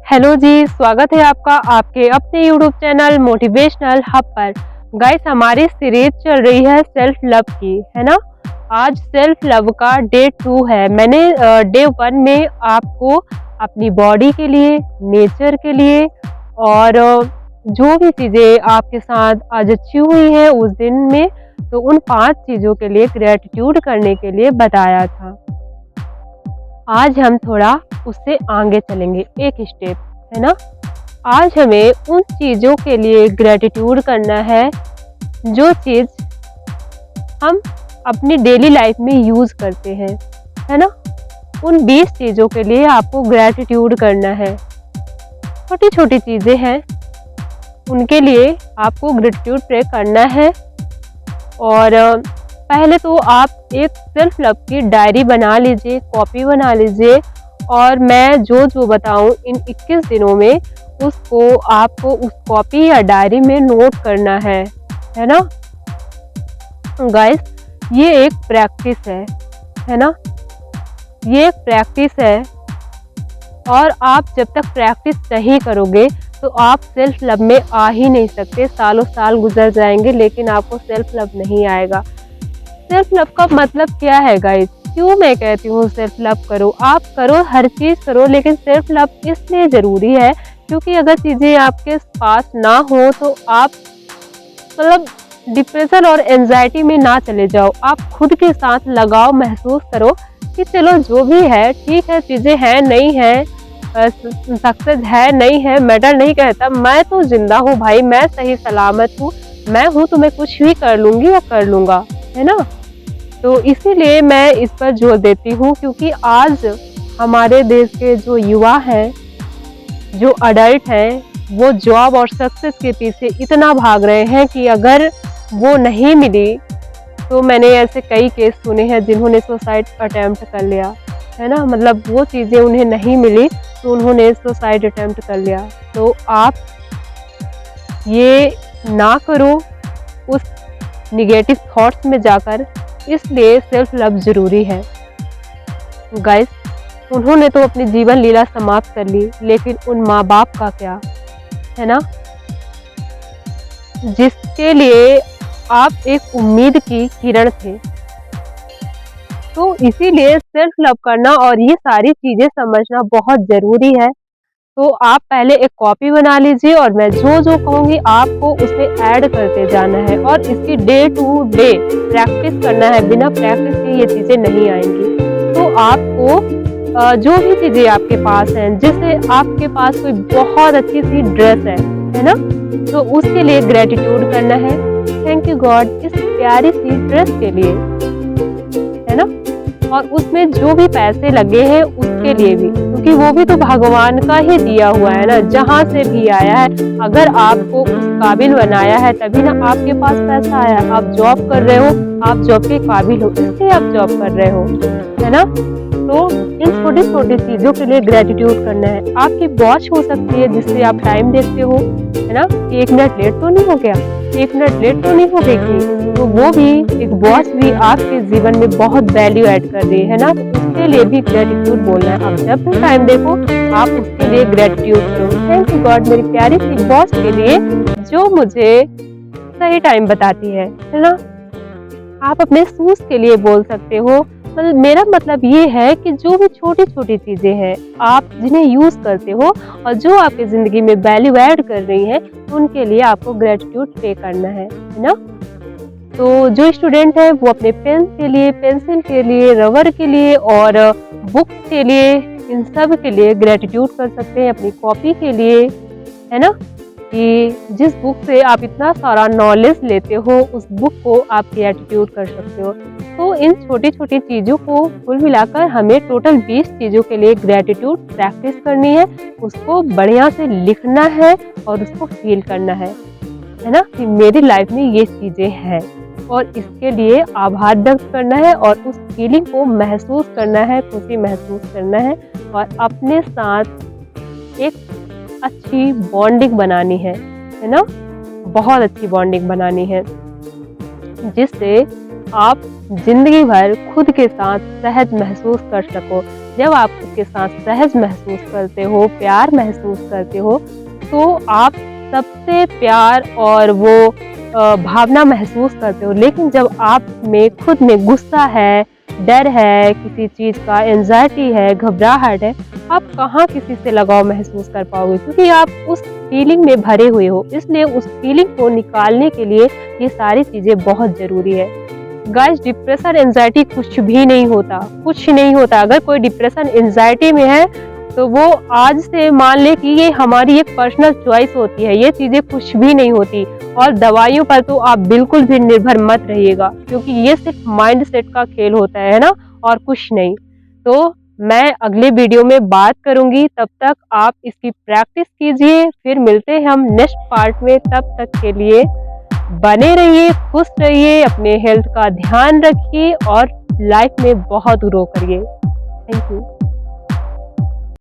Hello जी, स्वागत है आपका आपके अपने यूट्यूब चैनल मोटिवेशनल हब पर। गाइस, हमारी सीरीज चल रही है सेल्फ लव की, है ना। आज सेल्फ लव का डे 2 है। मैंने डे 1 में आपको अपनी बॉडी के लिए, नेचर के लिए और जो भी चीज़ें आपके साथ आज अच्छी हुई हैं उस दिन में, तो उन 5 चीज़ों के लिए ग्रेटिट्यूड करने के लिए बताया था। आज हम थोड़ा उससे आगे चलेंगे, एक स्टेप, है ना। आज हमें उन चीज़ों के लिए ग्रेटिट्यूड करना है जो चीज़ हम अपनी डेली लाइफ में यूज़ करते हैं, है ना। उन 20 चीज़ों के लिए आपको ग्रेटिट्यूड करना है। छोटी छोटी चीज़ें हैं, उनके लिए आपको ग्रेटिट्यूड प्रे करना है। और पहले तो आप एक सेल्फ लव की डायरी बना लीजिए, कॉपी बना लीजिए, और मैं जो जो बताऊं इन 21 दिनों में उसको आपको उस कॉपी या डायरी में नोट करना है ना। गाइस, ये एक प्रैक्टिस है ना। ये एक प्रैक्टिस है, और आप जब तक प्रैक्टिस नहीं करोगे तो आप सेल्फ लव में आ ही नहीं सकते। सालों साल गुजर जाएंगे लेकिन आपको सेल्फ लव नहीं आएगा। सेल्फ लव का मतलब क्या है गाइस? क्यों मैं कहती हूँ सेल्फ लव करो? आप करो, हर चीज़ करो, लेकिन सेल्फ लव इसलिए ज़रूरी है क्योंकि अगर चीज़ें आपके पास ना हो तो आप मतलब डिप्रेशन और एंजाइटी में ना चले जाओ। आप खुद के साथ लगाव महसूस करो कि चलो जो भी है ठीक है, चीज़ें हैं नहीं है, सक्सेस है नहीं है, मैटर नहीं कहता। मैं तो जिंदा हूँ भाई, मैं सही सलामत हूँ, मैं हूँ तो मैं कुछ भी कर लूँगी या कर लूँगा, है ना। तो इसीलिए मैं इस पर जोर देती हूँ क्योंकि आज हमारे देश के जो युवा हैं, जो अडल्ट हैं, वो जॉब और सक्सेस के पीछे इतना भाग रहे हैं कि अगर वो नहीं मिली तो मैंने ऐसे कई केस सुने हैं जिन्होंने सुसाइड अटेम्प्ट कर लिया, है ना। मतलब वो चीज़ें उन्हें नहीं मिली तो उन्होंने सुसाइड अटेम्प्ट कर लिया। तो आप ये ना करो उस निगेटिव थॉट्स में जाकर, इसलिए सेल्फ लव ज़रूरी है। गाइस, उन्होंने तो अपनी जीवन लीला समाप्त कर ली, लेकिन उन माँ बाप का क्या, है ना, जिसके लिए आप एक उम्मीद की किरण थे। तो इसीलिए सेल्फ लव करना और ये सारी चीज़ें समझना बहुत ज़रूरी है। तो आप पहले एक कॉपी बना लीजिए और मैं जो जो कहूँगी आपको उसे ऐड करते जाना है, और इसकी डे टू डे प्रैक्टिस करना है। बिना प्रैक्टिस के ये चीज़ें नहीं आएंगी। तो आपको जो भी चीज़ें आपके पास हैं, जैसे आपके पास कोई बहुत अच्छी सी ड्रेस है ना, तो उसके लिए ग्रेटिट्यूड करना है। थैंक यू गॉड इस प्यारी सी ड्रेस के लिए, है ना। और उसमें जो भी पैसे लगे हैं उसके लिए भी, क्योंकि वो भी तो भगवान का ही दिया हुआ है ना, जहाँ से भी आया है। अगर आपको उस काबिल बनाया है तभी ना आपके पास पैसा आया। आप जॉब कर रहे हो, आप जॉब के काबिल हो, इसलिए आप जॉब कर रहे हो, है ना। तो इन छोटी छोटी चीज़ों के लिए ग्रेटिट्यूड करना है। आपकी वॉच हो सकती है जिससे आप टाइम देखते हो, है ना। 1 मिनट लेट तो नहीं हो गया, 1 मिनट लेट तो नहीं हो गई, तो वो भी एक वॉच भी आपके जीवन में बहुत वैल्यू ऐड कर रही है ना। उसके लिए भी ग्रेटिट्यूड बोलना है। आप जब भी टाइम देखो आप उसके लिए ग्रेटिट्यूड करो। थैंक यू गॉड मेरी प्यारी सी वॉच के लिए जो मुझे सही टाइम बताती है ना। आप अपने शूज के लिए बोल सकते हो। मतलब मेरा मतलब ये है कि जो भी छोटी छोटी चीज़ें हैं आप जिन्हें यूज़ करते हो और जो आपकी ज़िंदगी में वैल्यू ऐड कर रही हैं, उनके लिए आपको ग्रेटिट्यूड पे करना है ना। तो जो स्टूडेंट है वो अपने पेन के लिए, पेंसिल के लिए, रबर के लिए और बुक के लिए, इन सब के लिए ग्रेटिट्यूड कर सकते हैं। अपनी कॉपी के लिए, है ना, कि जिस बुक से आप इतना सारा नॉलेज लेते हो उस बुक को आप ग्रेटिट्यूड कर सकते हो। तो इन छोटी छोटी चीज़ों को कुल मिलाकर हमें टोटल 20 चीज़ों के लिए ग्रेटिट्यूड प्रैक्टिस करनी है। उसको बढ़िया से लिखना है और उसको फील करना है ना, कि मेरी लाइफ में ये चीज़ें हैं, और इसके लिए आभार व्यक्त करना है और उस फीलिंग को महसूस करना है, खुशी महसूस करना है, और अपने साथ एक अच्छी बॉन्डिंग बनानी है ना। बहुत अच्छी बॉन्डिंग बनानी है जिससे आप जिंदगी भर खुद के साथ सहज महसूस कर सको। जब आप उसके साथ सहज महसूस करते हो, प्यार महसूस करते हो, तो आप सबसे प्यार और वो भावना महसूस करते हो। लेकिन जब आप में खुद में गुस्सा है, डर है, किसी चीज़ का एंग्ज़ायटी है, घबराहट है, आप कहाँ किसी से लगाव महसूस कर पाओगे, क्योंकि आप उस फीलिंग में भरे हुए हो। इसलिए उस फीलिंग को निकालने के लिए ये सारी चीज़ें बहुत ज़रूरी है। गाइस, डिप्रेशन एंजाइटी कुछ भी नहीं होता, कुछ नहीं होता। अगर कोई डिप्रेशन एंजाइटी में है तो वो आज से मान ले कि ये हमारी एक पर्सनल चॉइस होती है, ये चीजें कुछ भी नहीं होती। और दवाइयों पर तो आप बिल्कुल भी निर्भर मत रहिएगा, क्योंकि ये सिर्फ माइंड सेट का खेल होता है ना, और कुछ नहीं। तो मैं अगले वीडियो में बात करूंगी, तब तक आप इसकी प्रैक्टिस कीजिए। फिर मिलते हैं हम नेक्स्ट पार्ट में, तब तक के लिए बने रहिए, खुश रहिए, अपने हेल्थ का ध्यान रखिए और लाइफ में बहुत ग्रो करिए। Thank you.